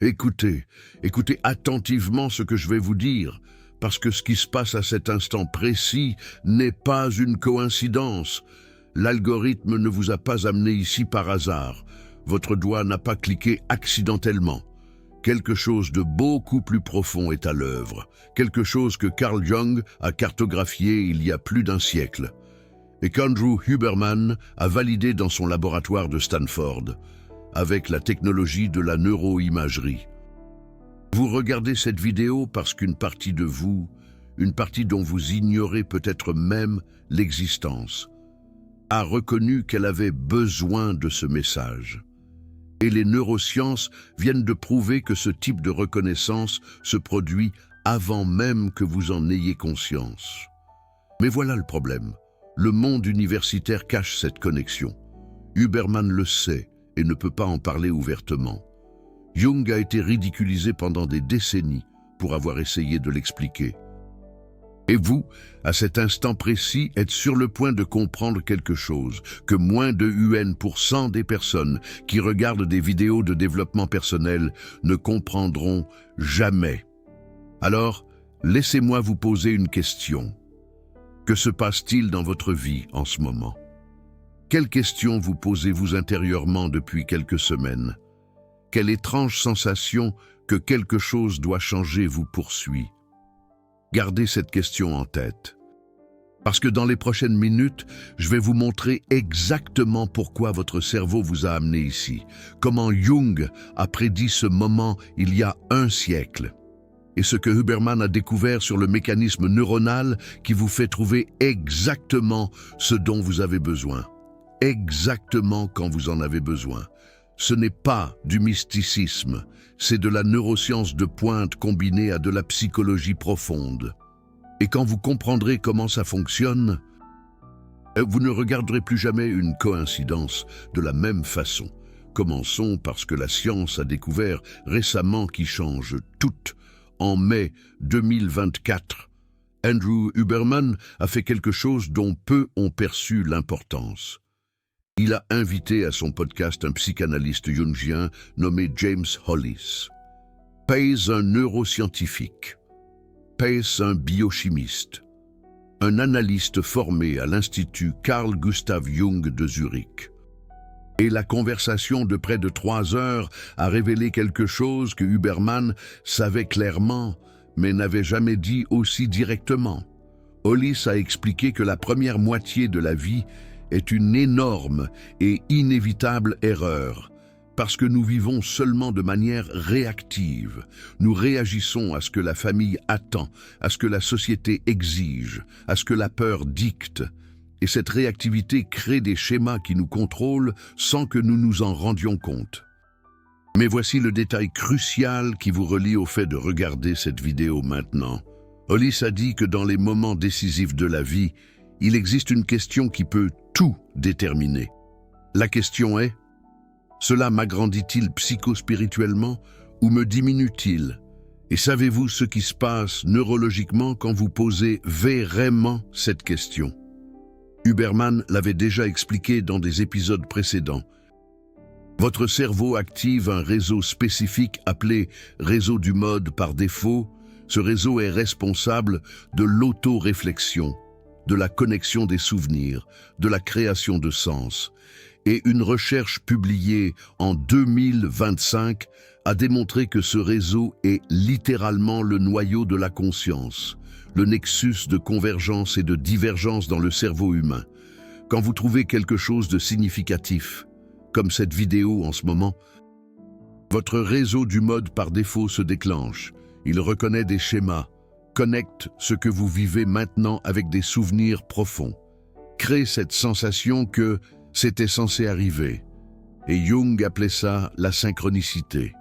Écoutez, écoutez attentivement ce que je vais vous dire, parce que ce qui se passe à cet instant précis n'est pas une coïncidence. L'algorithme ne vous a pas amené ici par hasard. Votre doigt n'a pas cliqué accidentellement. Quelque chose de beaucoup plus profond est à l'œuvre, quelque chose que Carl Jung a cartographié il y a plus d'un siècle, et qu'Andrew Huberman a validé dans son laboratoire de Stanford, avec la technologie de la neuroimagerie. Vous regardez cette vidéo parce qu'une partie de vous, une partie dont vous ignorez peut-être même l'existence, a reconnu qu'elle avait besoin de ce message. Et les neurosciences viennent de prouver que ce type de reconnaissance se produit avant même que vous en ayez conscience. Mais voilà le problème. Le monde universitaire cache cette connexion. Huberman le sait et ne peut pas en parler ouvertement. Jung a été ridiculisé pendant des décennies pour avoir essayé de l'expliquer. Et vous, à cet instant précis, êtes sur le point de comprendre quelque chose que moins de UN% des personnes qui regardent des vidéos de développement personnel ne comprendront jamais. Alors, laissez-moi vous poser une question. Que se passe-t-il dans votre vie en ce moment? Quelles questions vous posez-vous intérieurement depuis quelques semaines? Quelle étrange sensation que quelque chose doit changer vous poursuit? Gardez cette question en tête. Parce que dans les prochaines minutes, je vais vous montrer exactement pourquoi votre cerveau vous a amené ici, comment Jung a prédit ce moment il y a un siècle, et ce que Huberman a découvert sur le mécanisme neuronal qui vous fait trouver exactement ce dont vous avez besoin, exactement quand vous en avez besoin. Ce n'est pas du mysticisme, c'est de la neuroscience de pointe combinée à de la psychologie profonde. Et quand vous comprendrez comment ça fonctionne, vous ne regarderez plus jamais une coïncidence de la même façon. Commençons parce que la science a découvert récemment qui change tout. En mai 2024, Andrew Huberman a fait quelque chose dont peu ont perçu l'importance. Il a invité à son podcast un psychanalyste jungien nommé James Hollis. Pace un neuroscientifique. Pace un biochimiste. Un analyste formé à l'Institut Carl Gustav Jung de Zurich. Et la conversation de près de 3 heures a révélé quelque chose que Huberman savait clairement, mais n'avait jamais dit aussi directement. Hollis a expliqué que la première moitié de la vie est une énorme et inévitable erreur, parce que nous vivons seulement de manière réactive. Nous réagissons à ce que la famille attend, à ce que la société exige, à ce que la peur dicte. Et cette réactivité crée des schémas qui nous contrôlent sans que nous nous en rendions compte. Mais voici le détail crucial qui vous relie au fait de regarder cette vidéo maintenant. Hollis a dit que dans les moments décisifs de la vie, il existe une question qui peut tout déterminer. La question est: cela m'agrandit-il psychospirituellement ou me diminue-t-il? Et savez-vous ce qui se passe neurologiquement quand vous posez vraiment cette question? Huberman l'avait déjà expliqué dans des épisodes précédents. Votre cerveau active un réseau spécifique appelé réseau du mode par défaut. Ce réseau est responsable de l'auto-réflexion, de la connexion des souvenirs, de la création de sens. Et une recherche publiée en 2025 a démontré que ce réseau est littéralement le noyau de la conscience, le nexus de convergence et de divergence dans le cerveau humain. Quand vous trouvez quelque chose de significatif, comme cette vidéo en ce moment, votre réseau du mode par défaut se déclenche. Il reconnaît des schémas, connecte ce que vous vivez maintenant avec des souvenirs profonds, crée cette sensation que c'était censé arriver. Et Jung appelait ça la synchronicité.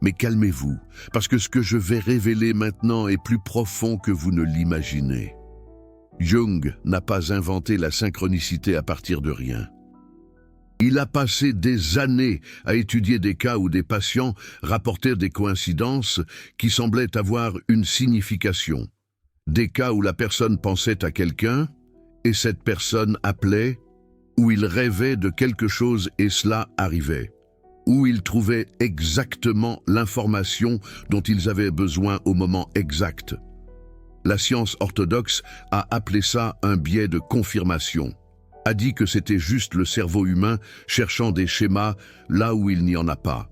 Mais calmez-vous, parce que ce que je vais révéler maintenant est plus profond que vous ne l'imaginez. Jung n'a pas inventé la synchronicité à partir de rien. Il a passé des années à étudier des cas où des patients rapportèrent des coïncidences qui semblaient avoir une signification. Des cas où la personne pensait à quelqu'un et cette personne appelait, où il rêvait de quelque chose et cela arrivait. où ils trouvaient exactement l'information dont ils avaient besoin au moment exact. La science orthodoxe a appelé ça un biais de confirmation, a dit que c'était juste le cerveau humain cherchant des schémas là où il n'y en a pas.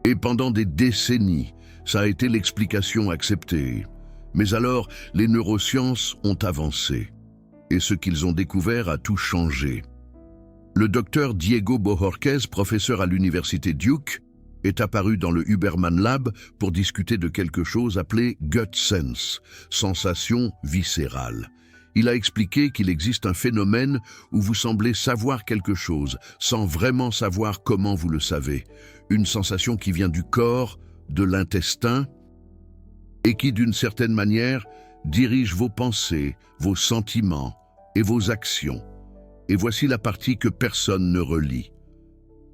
Et pendant des décennies, ça a été l'explication acceptée. Mais alors, les neurosciences ont avancé. Et ce qu'ils ont découvert a tout changé. Le docteur Diego Bohorquez, professeur à l'université Duke, est apparu dans le Huberman Lab pour discuter de quelque chose appelé gut sense, sensation viscérale. Il a expliqué qu'il existe un phénomène où vous semblez savoir quelque chose sans vraiment savoir comment vous le savez. Une sensation qui vient du corps, de l'intestin, et qui, d'une certaine manière, dirige vos pensées, vos sentiments et vos actions. Et voici la partie que personne ne relie.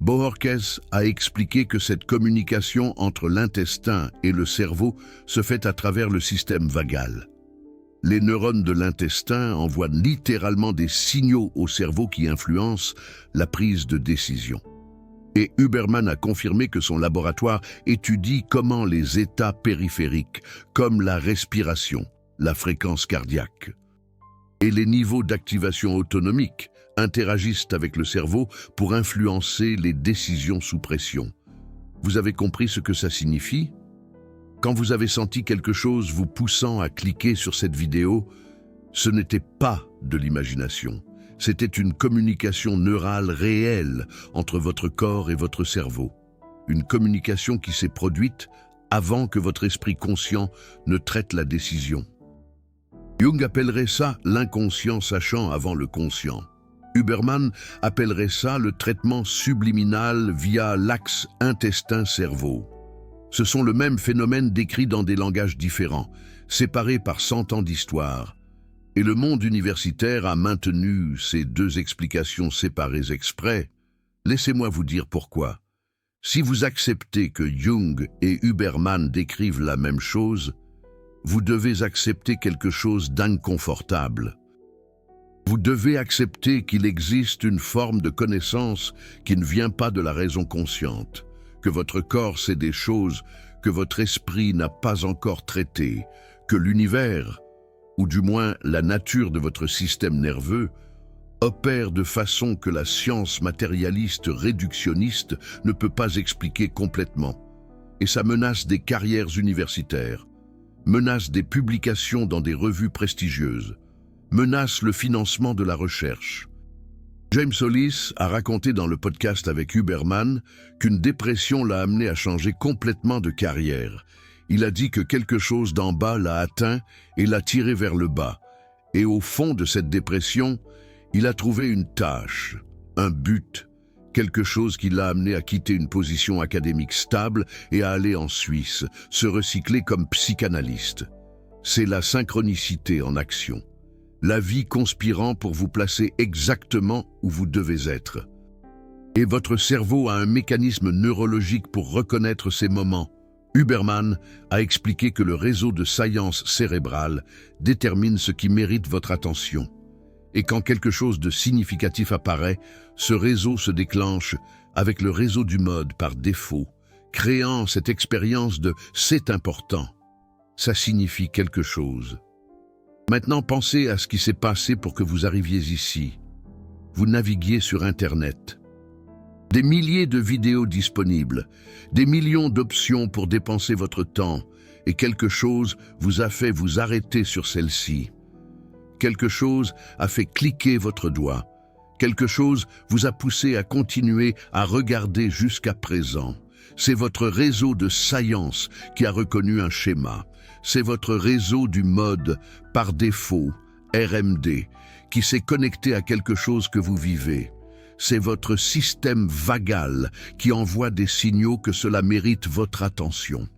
Bohorquez a expliqué que cette communication entre l'intestin et le cerveau se fait à travers le système vagal. Les neurones de l'intestin envoient littéralement des signaux au cerveau qui influencent la prise de décision. Et Huberman a confirmé que son laboratoire étudie comment les états périphériques, comme la respiration, la fréquence cardiaque, et les niveaux d'activation autonomique interagissent avec le cerveau pour influencer les décisions sous pression. Vous avez compris ce que ça signifie ? Quand vous avez senti quelque chose vous poussant à cliquer sur cette vidéo, ce n'était pas de l'imagination. C'était une communication neurale réelle entre votre corps et votre cerveau. Une communication qui s'est produite avant que votre esprit conscient ne traite la décision. Jung appellerait ça l'inconscient sachant avant le conscient. Huberman appellerait ça le traitement subliminal via l'axe intestin-cerveau. Ce sont le même phénomène décrit dans des langages différents, séparés par 100 ans d'histoire. Et le monde universitaire a maintenu ces deux explications séparées exprès. Laissez-moi vous dire pourquoi. Si vous acceptez que Jung et Huberman décrivent la même chose, vous devez accepter quelque chose d'inconfortable. Vous devez accepter qu'il existe une forme de connaissance qui ne vient pas de la raison consciente, que votre corps sait des choses que votre esprit n'a pas encore traitées, que l'univers, ou du moins la nature de votre système nerveux, opère de façon que la science matérialiste réductionniste ne peut pas expliquer complètement. Et ça menace des carrières universitaires, menace des publications dans des revues prestigieuses, menace le financement de la recherche. James Hollis a raconté dans le podcast avec Huberman qu'une dépression l'a amené à changer complètement de carrière. Il a dit que quelque chose d'en bas l'a atteint et l'a tiré vers le bas. Et au fond de cette dépression, il a trouvé une tâche, un but, quelque chose qui l'a amené à quitter une position académique stable et à aller en Suisse, se recycler comme psychanalyste. C'est la synchronicité en action. La vie conspirant pour vous placer exactement où vous devez être. Et votre cerveau a un mécanisme neurologique pour reconnaître ces moments. Huberman a expliqué que le réseau de science cérébrale détermine ce qui mérite votre attention. Et quand quelque chose de significatif apparaît, ce réseau se déclenche avec le réseau du mode par défaut, créant cette expérience de « c'est important ». Ça signifie quelque chose. Maintenant, pensez à ce qui s'est passé pour que vous arriviez ici. Vous naviguiez sur Internet. Des milliers de vidéos disponibles, des millions d'options pour dépenser votre temps, et quelque chose vous a fait vous arrêter sur celle-ci. Quelque chose a fait cliquer votre doigt. Quelque chose vous a poussé à continuer à regarder jusqu'à présent. C'est votre réseau de science qui a reconnu un schéma. C'est votre réseau du mode, par défaut, RMD, qui s'est connecté à quelque chose que vous vivez. C'est votre système vagal qui envoie des signaux que cela mérite votre attention.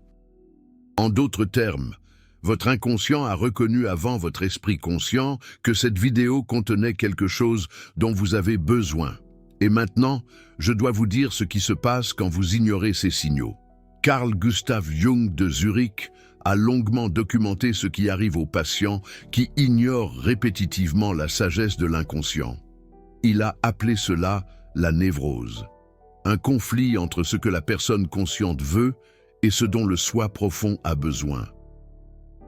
En d'autres termes, votre inconscient a reconnu avant votre esprit conscient que cette vidéo contenait quelque chose dont vous avez besoin. Et maintenant, je dois vous dire ce qui se passe quand vous ignorez ces signaux. Carl Gustav Jung de Zurich a longuement documenté ce qui arrive aux patients qui ignorent répétitivement la sagesse de l'inconscient. Il a appelé cela la névrose. un conflit entre ce que la personne consciente veut et ce dont le soi profond a besoin.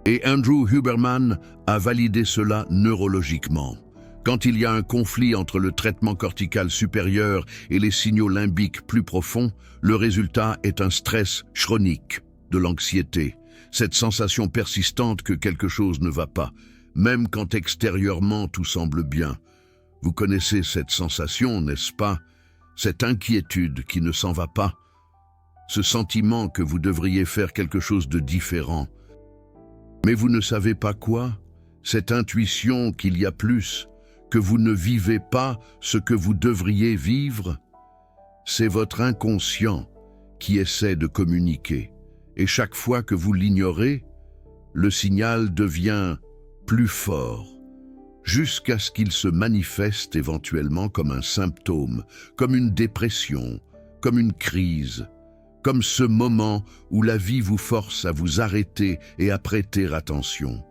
Et Andrew Huberman a validé cela neurologiquement. Quand il y a un conflit entre le traitement cortical supérieur et les signaux limbiques plus profonds, le résultat est un stress chronique, de l'anxiété, cette sensation persistante que quelque chose ne va pas, même quand extérieurement tout semble bien. Vous connaissez cette sensation, n'est-ce pas? Cette inquiétude qui ne s'en va pas, ce sentiment que vous devriez faire quelque chose de différent. Mais vous ne savez pas quoi? Cette intuition qu'il y a plus, que vous ne vivez pas ce que vous devriez vivre? C'est votre inconscient qui essaie de communiquer. Et chaque fois que vous l'ignorez, le signal devient plus fort, jusqu'à ce qu'il se manifeste éventuellement comme un symptôme, comme une dépression, comme une crise, comme ce moment où la vie vous force à vous arrêter et à prêter attention.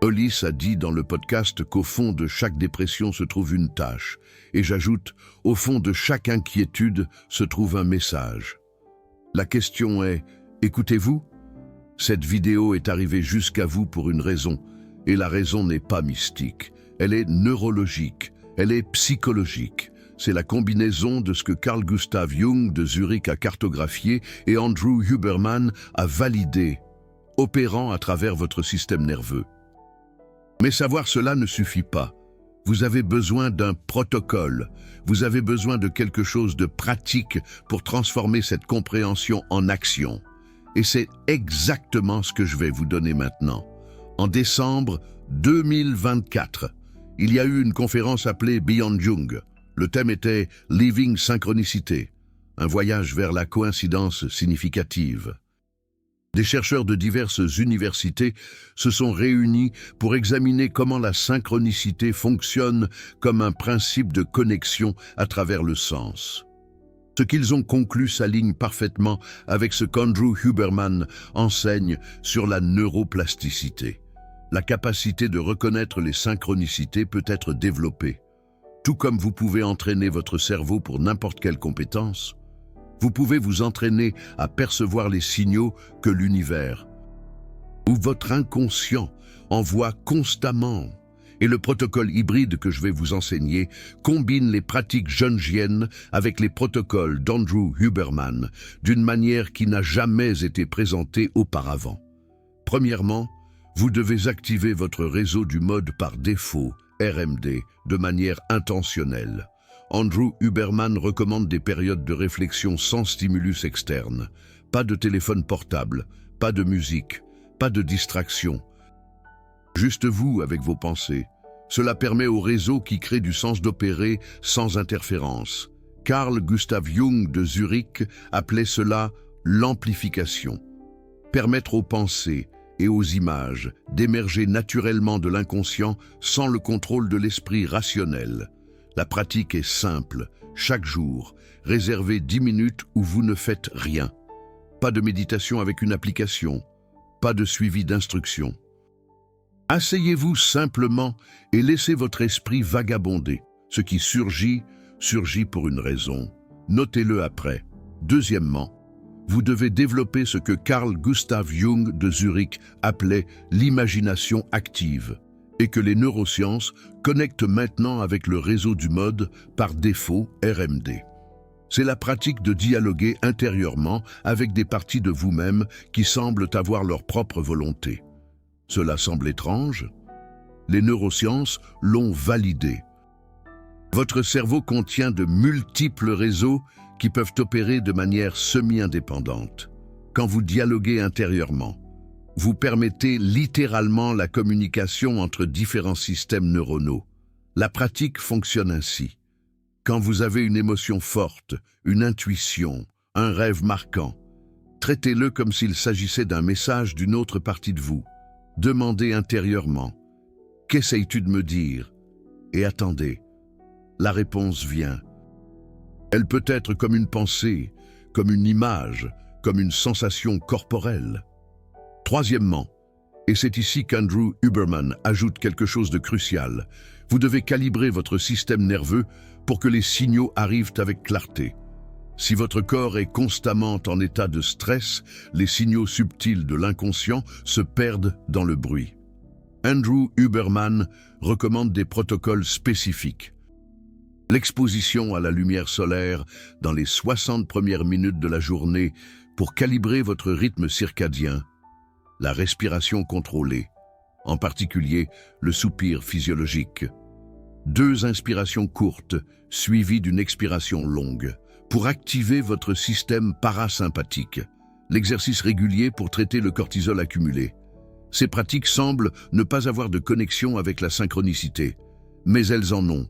Hollis a dit dans le podcast qu'au fond de chaque dépression se trouve une tâche, et j'ajoute, au fond de chaque inquiétude se trouve un message. La question est, écoutez-vous? Cette vidéo est arrivée jusqu'à vous pour une raison, et la raison n'est pas mystique, elle est neurologique, elle est psychologique. C'est la combinaison de ce que Carl Gustav Jung de Zurich a cartographié et Andrew Huberman a validé, opérant à travers votre système nerveux. Mais savoir cela ne suffit pas. Vous avez besoin d'un protocole, vous avez besoin de quelque chose de pratique pour transformer cette compréhension en action. Et c'est exactement ce que je vais vous donner maintenant. En décembre 2024, il y a eu une conférence appelée Beyond Jung. Le thème était « Living Synchronicité », un voyage vers la coïncidence significative. Des chercheurs de diverses universités se sont réunis pour examiner comment la synchronicité fonctionne comme un principe de connexion à travers le sens. Ce qu'ils ont conclu s'aligne parfaitement avec ce qu'Andrew Huberman enseigne sur la neuroplasticité. La capacité de reconnaître les synchronicités peut être développée. Tout comme vous pouvez entraîner votre cerveau pour n'importe quelle compétence, vous pouvez vous entraîner à percevoir les signaux que l'univers ou votre inconscient envoie constamment. Et le protocole hybride que je vais vous enseigner combine les pratiques jungiennes avec les protocoles d'Andrew Huberman d'une manière qui n'a jamais été présentée auparavant. Premièrement, vous devez activer votre réseau du mode par défaut, RMD, de manière intentionnelle. Andrew Huberman recommande des périodes de réflexion sans stimulus externe. Pas de téléphone portable, pas de musique, pas de distraction. Juste vous avec vos pensées. Cela permet au réseau qui crée du sens d'opérer sans interférence. Carl Gustav Jung de Zurich appelait cela l'amplification. Permettre aux pensées et aux images d'émerger naturellement de l'inconscient sans le contrôle de l'esprit rationnel. La pratique est simple. Chaque jour, réservez 10 minutes où vous ne faites rien. Pas de méditation avec une application, pas de suivi d'instructions. Asseyez-vous simplement et laissez votre esprit vagabonder. Ce qui surgit, surgit pour une raison. Notez-le après. Deuxièmement, vous devez développer ce que Carl Gustav Jung de Zurich appelait l'imagination active et que les neurosciences connectent maintenant avec le réseau du mode par défaut RMD. C'est la pratique de dialoguer intérieurement avec des parties de vous-même qui semblent avoir leur propre volonté. Cela semble étrange? Les neurosciences l'ont validé. Votre cerveau contient de multiples réseaux qui peuvent opérer de manière semi-indépendante. Quand vous dialoguez intérieurement, vous permettez littéralement la communication entre différents systèmes neuronaux. La pratique fonctionne ainsi. Quand vous avez une émotion forte, une intuition, un rêve marquant, traitez-le comme s'il s'agissait d'un message d'une autre partie de vous. Demandez intérieurement « Qu'essayes-tu de me dire ?» et attendez. La réponse vient. Elle peut être comme une pensée, comme une image, comme une sensation corporelle. Troisièmement, et c'est ici qu'Andrew Huberman ajoute quelque chose de crucial, vous devez calibrer votre système nerveux pour que les signaux arrivent avec clarté. Si votre corps est constamment en état de stress, les signaux subtils de l'inconscient se perdent dans le bruit. Andrew Huberman recommande des protocoles spécifiques. L'exposition à la lumière solaire dans les 60 premières minutes de la journée pour calibrer votre rythme circadien. La respiration contrôlée, en particulier le soupir physiologique. 2 inspirations courtes, suivies d'une expiration longue, pour activer votre système parasympathique. L'exercice régulier pour traiter le cortisol accumulé. Ces pratiques semblent ne pas avoir de connexion avec la synchronicité, mais elles en ont.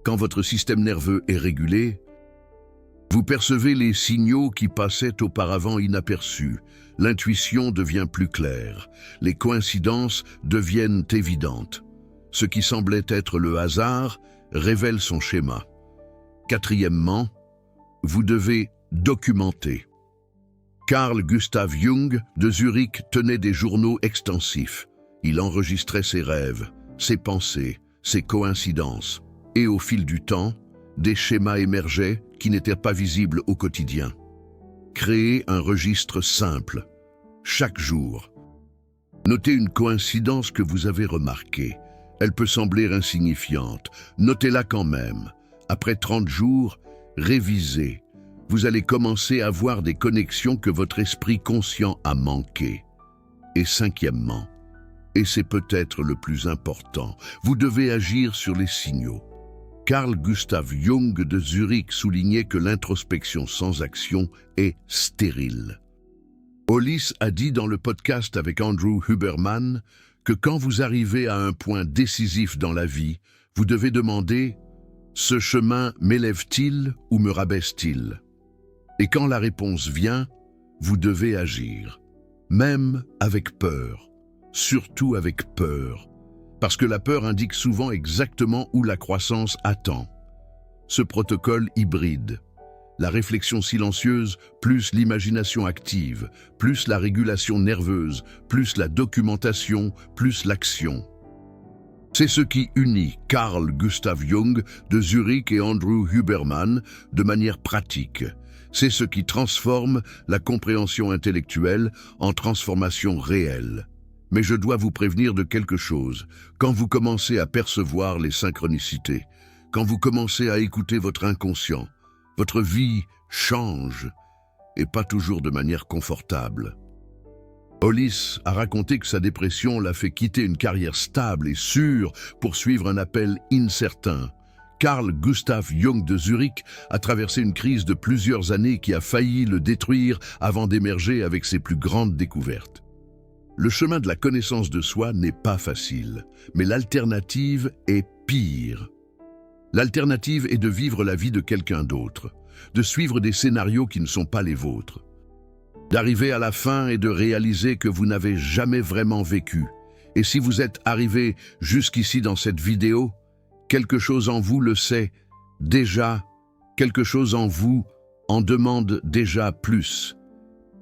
Quand votre système nerveux est régulé, vous percevez les signaux qui passaient auparavant inaperçus. L'intuition devient plus claire. Les coïncidences deviennent évidentes. Ce qui semblait être le hasard révèle son schéma. 4e, vous devez documenter. Carl Gustav Jung de Zurich tenait des journaux extensifs. Il enregistrait ses rêves, ses pensées, ses coïncidences. Et au fil du temps, des schémas émergeaient qui n'étaient pas visibles au quotidien. Créez un registre simple, chaque jour. Notez une coïncidence que vous avez remarquée. Elle peut sembler insignifiante. Notez-la quand même. Après 30 jours, révisez. Vous allez commencer à voir des connexions que votre esprit conscient a manquées. Et 5e, et c'est peut-être le plus important, vous devez agir sur les signaux. Carl Gustav Jung de Zurich soulignait que l'introspection sans action est stérile. Hollis a dit dans le podcast avec Andrew Huberman que quand vous arrivez à un point décisif dans la vie, vous devez demander « Ce chemin m'élève-t-il ou me rabaisse-t-il » Et quand la réponse vient, vous devez agir, même avec peur, surtout avec peur, parce que la peur indique souvent exactement où la croissance attend. Ce protocole hybride, la réflexion silencieuse plus l'imagination active, plus la régulation nerveuse, plus la documentation, plus l'action. C'est ce qui unit Carl Gustav Jung de Zurich et Andrew Huberman de manière pratique. C'est ce qui transforme la compréhension intellectuelle en transformation réelle. Mais je dois vous prévenir de quelque chose. Quand vous commencez à percevoir les synchronicités, quand vous commencez à écouter votre inconscient, votre vie change, et pas toujours de manière confortable. Hollis a raconté que sa dépression l'a fait quitter une carrière stable et sûre pour suivre un appel incertain. Carl Gustav Jung de Zurich a traversé une crise de plusieurs années qui a failli le détruire avant d'émerger avec ses plus grandes découvertes. Le chemin de la connaissance de soi n'est pas facile, mais l'alternative est pire. L'alternative est de vivre la vie de quelqu'un d'autre, de suivre des scénarios qui ne sont pas les vôtres, d'arriver à la fin et de réaliser que vous n'avez jamais vraiment vécu. Et si vous êtes arrivé jusqu'ici dans cette vidéo, quelque chose en vous le sait déjà, quelque chose en vous en demande déjà plus,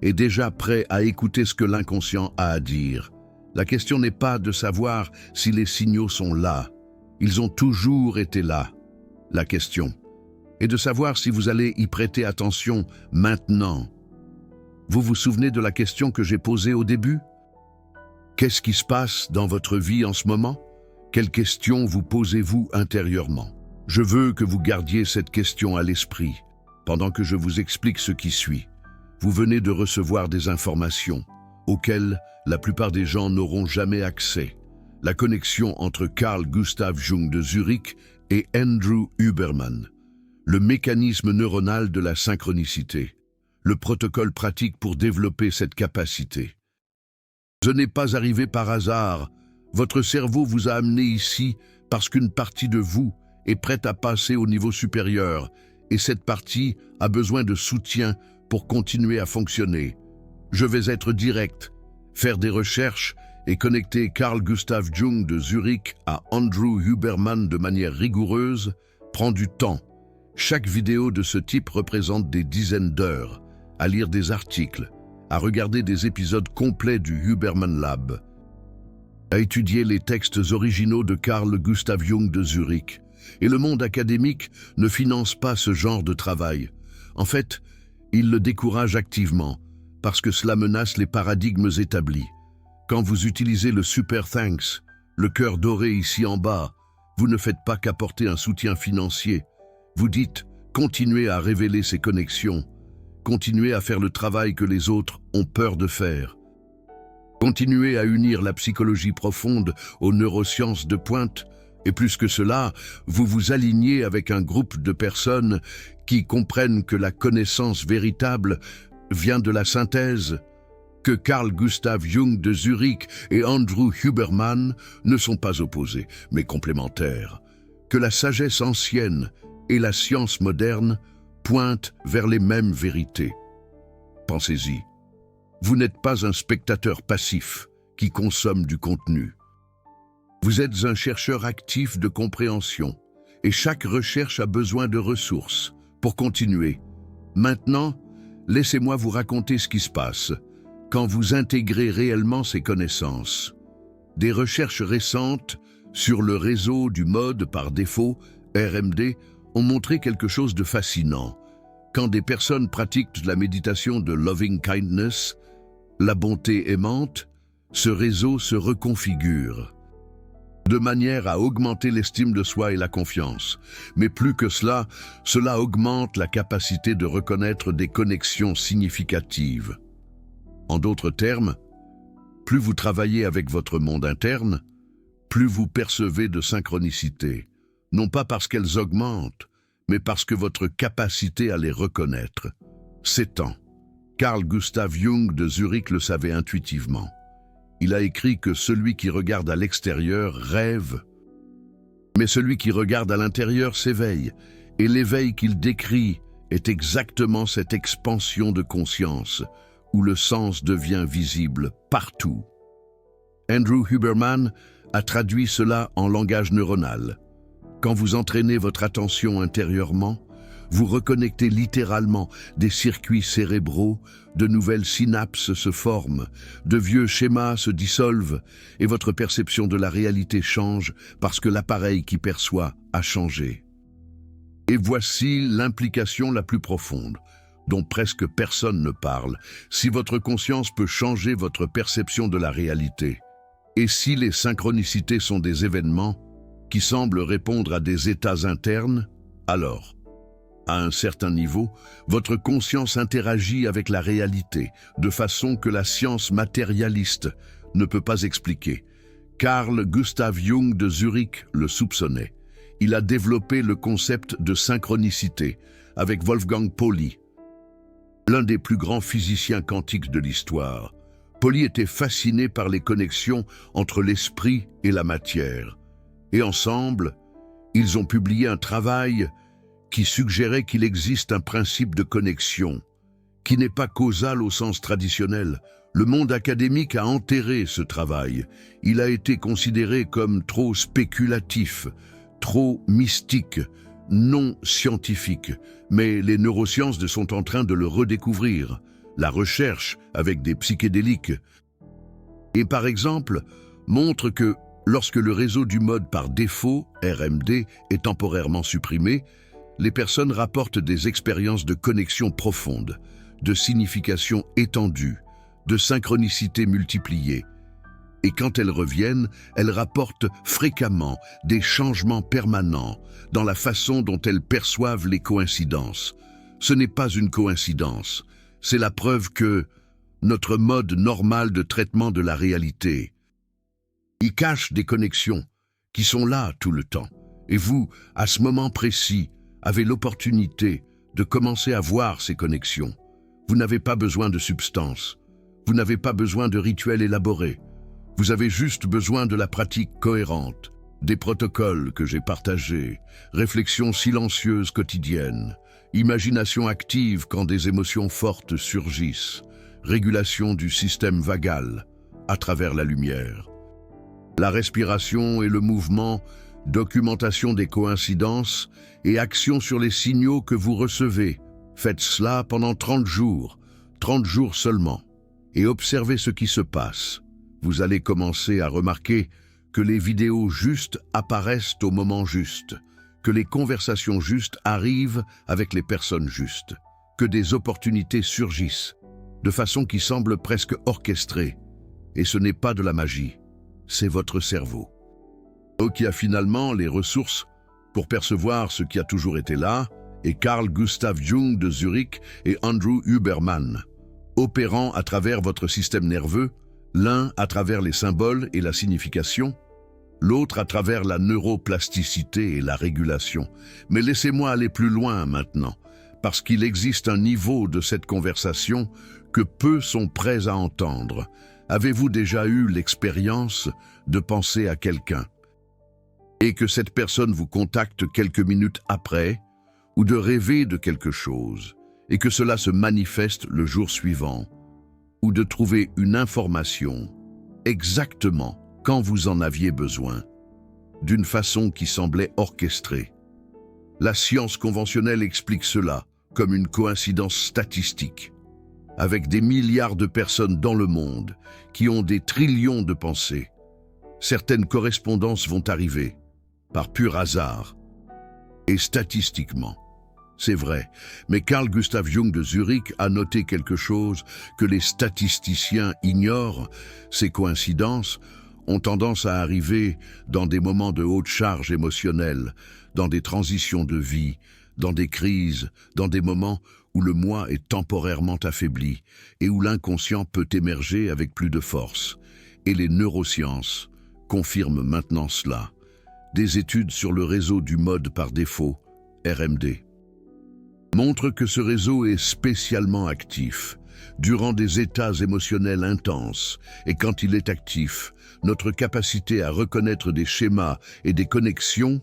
est déjà prêt à écouter ce que l'inconscient a à dire. La question n'est pas de savoir si les signaux sont là. Ils ont toujours été là. La question est de savoir si vous allez y prêter attention maintenant. Vous vous souvenez de la question que j'ai posée au début? Qu'est-ce qui se passe dans votre vie en ce moment? Quelles questions vous posez-vous intérieurement? Je veux que vous gardiez cette question à l'esprit pendant que je vous explique ce qui suit. Vous venez de recevoir des informations auxquelles la plupart des gens n'auront jamais accès. La connexion entre Carl Gustav Jung de Zurich et Andrew Huberman. Le mécanisme neuronal de la synchronicité. Le protocole pratique pour développer cette capacité. Ce n'est pas arrivé par hasard. Votre cerveau vous a amené ici parce qu'une partie de vous est prête à passer au niveau supérieur et cette partie a besoin de soutien pour continuer à fonctionner. Je vais être direct, faire des recherches et connecter Carl Gustav Jung de Zurich à Andrew Huberman de manière rigoureuse prend du temps. Chaque vidéo de ce type représente des dizaines d'heures, à lire des articles, à regarder des épisodes complets du Huberman Lab, à étudier les textes originaux de Carl Gustav Jung de Zurich. Et le monde académique ne finance pas ce genre de travail. En fait, il le décourage activement, parce que cela menace les paradigmes établis. Quand vous utilisez le Super Thanks, le cœur doré ici en bas, vous ne faites pas qu'apporter un soutien financier. Vous dites « continuez à révéler ces connexions, continuez à faire le travail que les autres ont peur de faire. Continuez à unir la psychologie profonde aux neurosciences de pointe, et plus que cela, vous vous alignez avec un groupe de personnes qui comprennent que la connaissance véritable vient de la synthèse, que Carl Gustav Jung de Zurich et Andrew Huberman ne sont pas opposés, mais complémentaires, que la sagesse ancienne et la science moderne pointent vers les mêmes vérités. Pensez-y. Vous n'êtes pas un spectateur passif qui consomme du contenu. Vous êtes un chercheur actif de compréhension, et chaque recherche a besoin de ressources pour continuer. Maintenant, laissez-moi vous raconter ce qui se passe quand vous intégrez réellement ces connaissances. Des recherches récentes sur le réseau du mode par défaut, RMD, ont montré quelque chose de fascinant. Quand des personnes pratiquent la méditation de loving kindness, la bonté aimante, ce réseau se reconfigure, de manière à augmenter l'estime de soi et la confiance. Mais plus que cela, cela augmente la capacité de reconnaître des connexions significatives. En d'autres termes, plus vous travaillez avec votre monde interne, plus vous percevez de synchronicité, non pas parce qu'elles augmentent, mais parce que votre capacité à les reconnaître s'étend. Carl Gustav Jung de Zurich le savait intuitivement. Il a écrit que celui qui regarde à l'extérieur rêve, mais celui qui regarde à l'intérieur s'éveille, et l'éveil qu'il décrit est exactement cette expansion de conscience où le sens devient visible partout. Andrew Huberman a traduit cela en langage neuronal. Quand vous entraînez votre attention intérieurement, vous reconnectez littéralement des circuits cérébraux, de nouvelles synapses se forment, de vieux schémas se dissolvent et votre perception de la réalité change parce que l'appareil qui perçoit a changé. Et voici l'implication la plus profonde, dont presque personne ne parle. Si votre conscience peut changer votre perception de la réalité, et si les synchronicités sont des événements qui semblent répondre à des états internes, alors, à un certain niveau, votre conscience interagit avec la réalité de façon que la science matérialiste ne peut pas expliquer. Carl Gustav Jung de Zurich le soupçonnait. Il a développé le concept de synchronicité avec Wolfgang Pauli, l'un des plus grands physiciens quantiques de l'histoire. Pauli était fasciné par les connexions entre l'esprit et la matière. Et ensemble, ils ont publié un travail qui suggérait qu'il existe un principe de connexion, qui n'est pas causal au sens traditionnel. Le monde académique a enterré ce travail. Il a été considéré comme trop spéculatif, trop mystique, non scientifique. Mais les neurosciences sont en train de le redécouvrir. La recherche avec des psychédéliques et par exemple montre que lorsque le réseau du mode par défaut, RMD, est temporairement supprimé, les personnes rapportent des expériences de connexion profonde, de signification étendue, de synchronicité multipliée. Et quand elles reviennent, elles rapportent fréquemment des changements permanents dans la façon dont elles perçoivent les coïncidences. Ce n'est pas une coïncidence, c'est la preuve que notre mode normal de traitement de la réalité y cache des connexions qui sont là tout le temps. Et vous, à ce moment précis, avez l'opportunité de commencer à voir ces connexions. Vous n'avez pas besoin de substance, vous n'avez pas besoin de rituels élaborés. Vous avez juste besoin de la pratique cohérente, des protocoles que j'ai partagés, réflexions silencieuses quotidiennes, imagination active quand des émotions fortes surgissent, régulation du système vagal à travers la lumière. La respiration et le mouvement, documentation des coïncidences et action sur les signaux que vous recevez. Faites cela pendant 30 jours seulement, et observez ce qui se passe. Vous allez commencer à remarquer que les vidéos justes apparaissent au moment juste, que les conversations justes arrivent avec les personnes justes. que des opportunités surgissent, de façon qui semble presque orchestrée. Et ce n'est pas de la magie, c'est votre cerveau. Qui a finalement les ressources pour percevoir ce qui a toujours été là, et Carl Gustav Jung de Zurich et Andrew Huberman, opérant à travers votre système nerveux, l'un à travers les symboles et la signification, l'autre à travers la neuroplasticité et la régulation. Mais laissez-moi aller plus loin maintenant, parce qu'il existe un niveau de cette conversation que peu sont prêts à entendre. Avez-vous déjà eu l'expérience de penser à quelqu'un et que cette personne vous contacte quelques minutes après, ou de rêver de quelque chose, et que cela se manifeste le jour suivant, ou de trouver une information exactement quand vous en aviez besoin, d'une façon qui semblait orchestrée? La science conventionnelle explique cela comme une coïncidence statistique, avec des milliards de personnes dans le monde qui ont des trillions de pensées. Certaines correspondances vont arriver, par pur hasard, et statistiquement. C'est vrai, mais Carl Gustav Jung de Zurich a noté quelque chose que les statisticiens ignorent. Ces coïncidences ont tendance à arriver dans des moments de haute charge émotionnelle, dans des transitions de vie, dans des crises, dans des moments où le moi est temporairement affaibli et où l'inconscient peut émerger avec plus de force. Et les neurosciences confirment maintenant cela. Des études sur le réseau du mode par défaut, RMD, montrent que ce réseau est spécialement actif durant des états émotionnels intenses, et quand il est actif, notre capacité à reconnaître des schémas et des connexions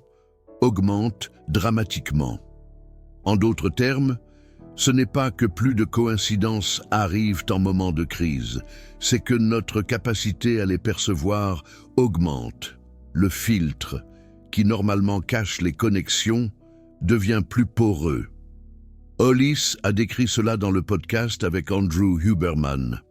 augmente dramatiquement. En d'autres termes, ce n'est pas que plus de coïncidences arrivent en moment de crise, c'est que notre capacité à les percevoir augmente. Le filtre, qui normalement cache les connexions, devient plus poreux. Hollis a décrit cela dans le podcast avec Andrew Huberman.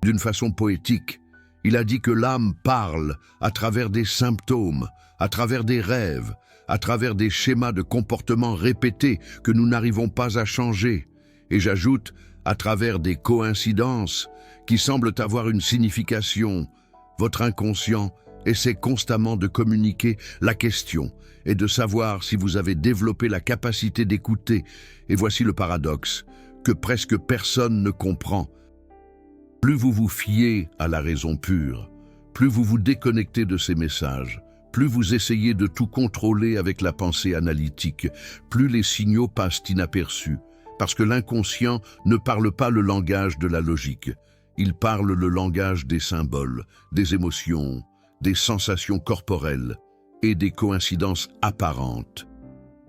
D'une façon poétique, il a dit que l'âme parle à travers des symptômes, à travers des rêves, à travers des schémas de comportement répétés que nous n'arrivons pas à changer. Et j'ajoute, à travers des coïncidences qui semblent avoir une signification. Votre inconscient essaie constamment de communiquer. La question est de savoir si vous avez développé la capacité d'écouter. Et voici le paradoxe, que presque personne ne comprend. Plus vous vous fiez à la raison pure, plus vous vous déconnectez de ces messages, plus vous essayez de tout contrôler avec la pensée analytique, plus les signaux passent inaperçus, parce que l'inconscient ne parle pas le langage de la logique. Il parle le langage des symboles, des émotions, des sensations corporelles et des coïncidences apparentes.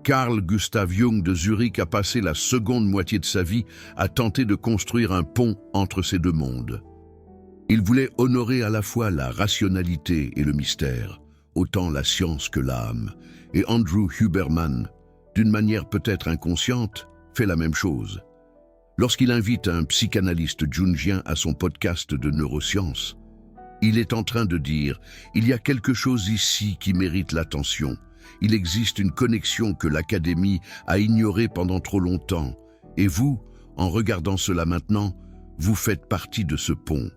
Carl Gustav Jung de Zurich a passé la seconde moitié de sa vie à tenter de construire un pont entre ces deux mondes. Il voulait honorer à la fois la rationalité et le mystère, autant la science que l'âme, et Andrew Huberman, d'une manière peut-être inconsciente, fait la même chose. Lorsqu'il invite un psychanalyste jungien à son podcast de neurosciences, il est en train de dire « Il y a quelque chose ici qui mérite l'attention. Il existe une connexion que l'Académie a ignorée pendant trop longtemps. Et vous, en regardant cela maintenant, vous faites partie de ce pont.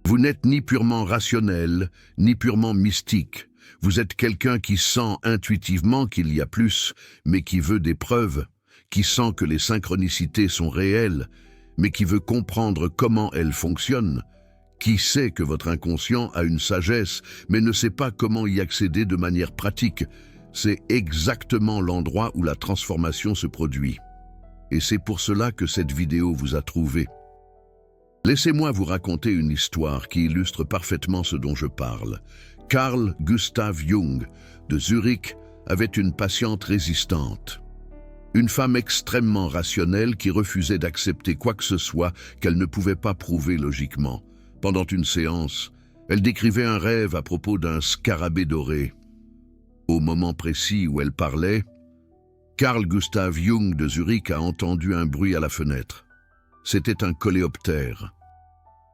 Vous n'êtes ni purement rationnel, ni purement mystique. Vous êtes quelqu'un qui sent intuitivement qu'il y a plus, mais qui veut des preuves, qui sent que les synchronicités sont réelles, mais qui veut comprendre comment elles fonctionnent, qui sait que votre inconscient a une sagesse, mais ne sait pas comment y accéder de manière pratique. C'est exactement l'endroit où la transformation se produit. Et c'est pour cela que cette vidéo vous a trouvé. Laissez-moi vous raconter une histoire qui illustre parfaitement ce dont je parle. Carl Gustav Jung de Zurich avait une patiente résistante. Une femme extrêmement rationnelle qui refusait d'accepter quoi que ce soit qu'elle ne pouvait pas prouver logiquement. Pendant une séance, elle décrivait un rêve à propos d'un scarabée doré. Au moment précis où elle parlait, Carl Gustav Jung de Zurich a entendu un bruit à la fenêtre. C'était un coléoptère,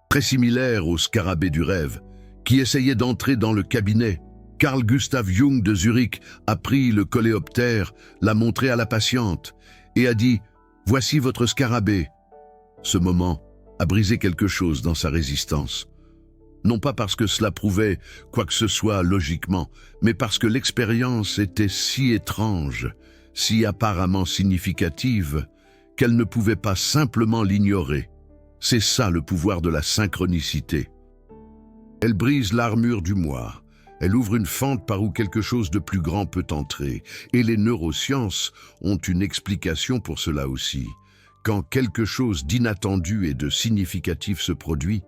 très similaire au scarabée du rêve, qui essayait d'entrer dans le cabinet. Carl Gustav Jung de Zurich a pris le coléoptère, l'a montré à la patiente et a dit « Voici votre scarabée. Ce moment a brisé quelque chose dans sa résistance. Non pas parce que cela prouvait quoi que ce soit logiquement, mais parce que l'expérience était si étrange, si apparemment significative, qu'elle ne pouvait pas simplement l'ignorer. C'est ça le pouvoir de la synchronicité. Elle brise l'armure du moi. Elle ouvre une fente par où quelque chose de plus grand peut entrer. Et les neurosciences ont une explication pour cela aussi. Quand quelque chose d'inattendu et de significatif se produit,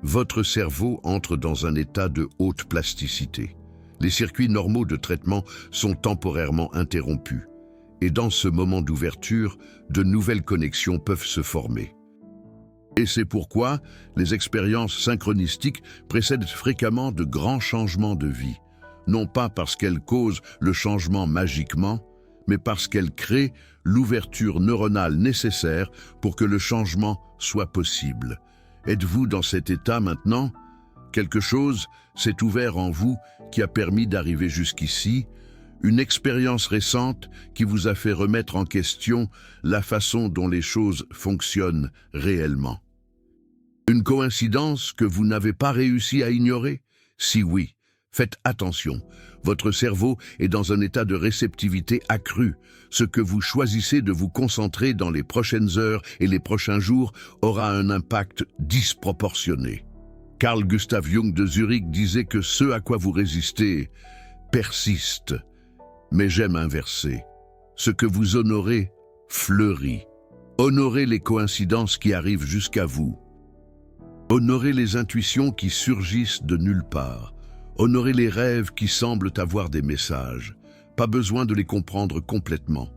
votre cerveau entre dans un état de haute plasticité. Les circuits normaux de traitement sont temporairement interrompus. Et dans ce moment d'ouverture, de nouvelles connexions peuvent se former. Et c'est pourquoi les expériences synchronistiques précèdent fréquemment de grands changements de vie, non pas parce qu'elles causent le changement magiquement, mais parce qu'elles créent l'ouverture neuronale nécessaire pour que le changement soit possible. Êtes-vous dans cet état maintenant? Quelque chose s'est ouvert en vous qui a permis d'arriver jusqu'ici, une expérience récente qui vous a fait remettre en question la façon dont les choses fonctionnent réellement. Une coïncidence que vous n'avez pas réussi à ignorer? Si oui, faites attention. Votre cerveau est dans un état de réceptivité accrue. Ce que vous choisissez de vous concentrer dans les prochaines heures et les prochains jours aura un impact disproportionné. Carl Gustav Jung de Zurich disait que ce à quoi vous résistez persiste. Mais j'aime inverser. Ce que vous honorez fleurit. Honorez les coïncidences qui arrivent jusqu'à vous. Honorez les intuitions qui surgissent de nulle part. Honorez les rêves qui semblent avoir des messages. Pas besoin de les comprendre complètement.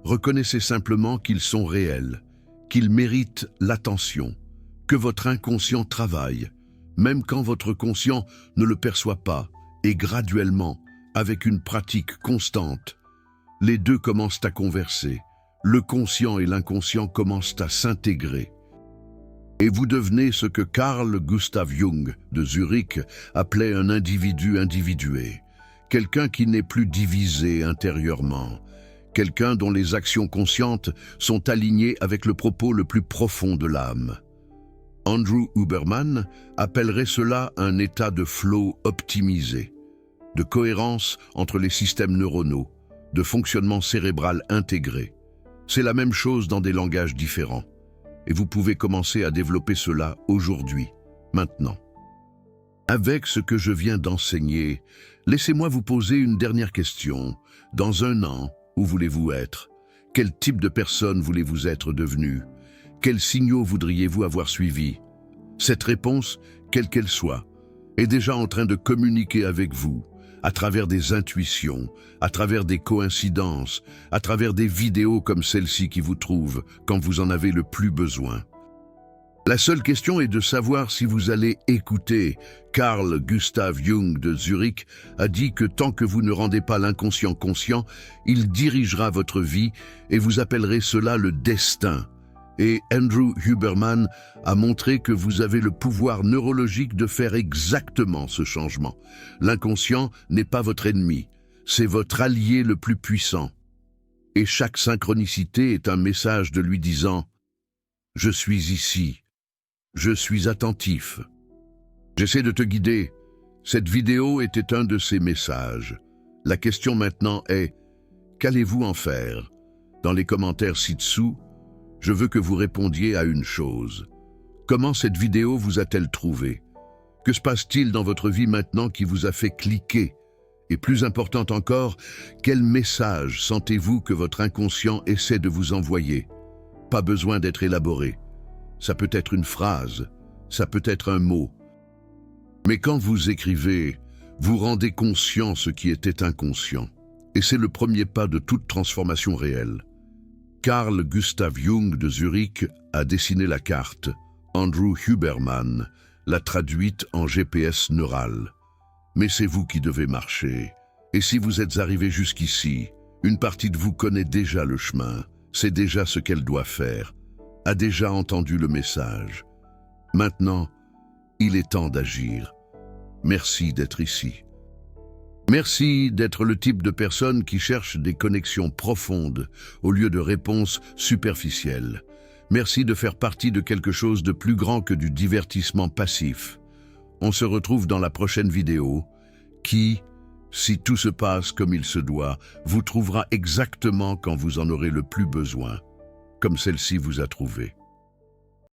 Reconnaissez simplement qu'ils sont réels, qu'ils méritent l'attention, que votre inconscient travaille, même quand votre conscient ne le perçoit pas, et graduellement, avec une pratique constante, les deux commencent à converser. Le conscient et l'inconscient commencent à s'intégrer. Et vous devenez ce que Carl Gustav Jung de Zurich appelait un individu individué, quelqu'un qui n'est plus divisé intérieurement, quelqu'un dont les actions conscientes sont alignées avec le propos le plus profond de l'âme. Andrew Huberman appellerait cela un état de flow optimisé, de cohérence entre les systèmes neuronaux, de fonctionnement cérébral intégré. C'est la même chose dans des langages différents. Et vous pouvez commencer à développer cela aujourd'hui, maintenant. Avec ce que je viens d'enseigner, laissez-moi vous poser une dernière question. Dans un an, où voulez-vous être? Quel type de personne voulez-vous être devenu? Quels signaux voudriez-vous avoir suivis? Cette réponse, quelle qu'elle soit, est déjà en train de communiquer avec vous, à travers des intuitions, à travers des coïncidences, à travers des vidéos comme celle-ci qui vous trouvent quand vous en avez le plus besoin. La seule question est de savoir si vous allez écouter. Carl Gustav Jung de Zurich a dit que tant que vous ne rendez pas l'inconscient conscient, il dirigera votre vie et vous appellerez cela le destin. Et Andrew Huberman a montré que vous avez le pouvoir neurologique de faire exactement ce changement. L'inconscient n'est pas votre ennemi, c'est votre allié le plus puissant. Et chaque synchronicité est un message de lui disant « Je suis ici, je suis attentif ». J'essaie de te guider. Cette vidéo était un de ces messages. La question maintenant est « Qu'allez-vous en faire ?» Dans les commentaires ci-dessous, je veux que vous répondiez à une chose. Comment cette vidéo vous a-t-elle trouvé? Que se passe-t-il dans votre vie maintenant qui vous a fait cliquer? Et plus important encore, quel message sentez-vous que votre inconscient essaie de vous envoyer? Pas besoin d'être élaboré. Ça peut être une phrase, ça peut être un mot. Mais quand vous écrivez, vous rendez conscient ce qui était inconscient. Et c'est le premier pas de toute transformation réelle. Carl Gustav Jung de Zurich a dessiné la carte. Andrew Huberman l'a traduite en GPS neural. Mais c'est vous qui devez marcher. Et si vous êtes arrivé jusqu'ici, une partie de vous connaît déjà le chemin, sait déjà ce qu'elle doit faire, a déjà entendu le message. Maintenant, il est temps d'agir. Merci d'être ici. Merci d'être le type de personne qui cherche des connexions profondes au lieu de réponses superficielles. Merci de faire partie de quelque chose de plus grand que du divertissement passif. On se retrouve dans la prochaine vidéo qui, si tout se passe comme il se doit, vous trouvera exactement quand vous en aurez le plus besoin, comme celle-ci vous a trouvé.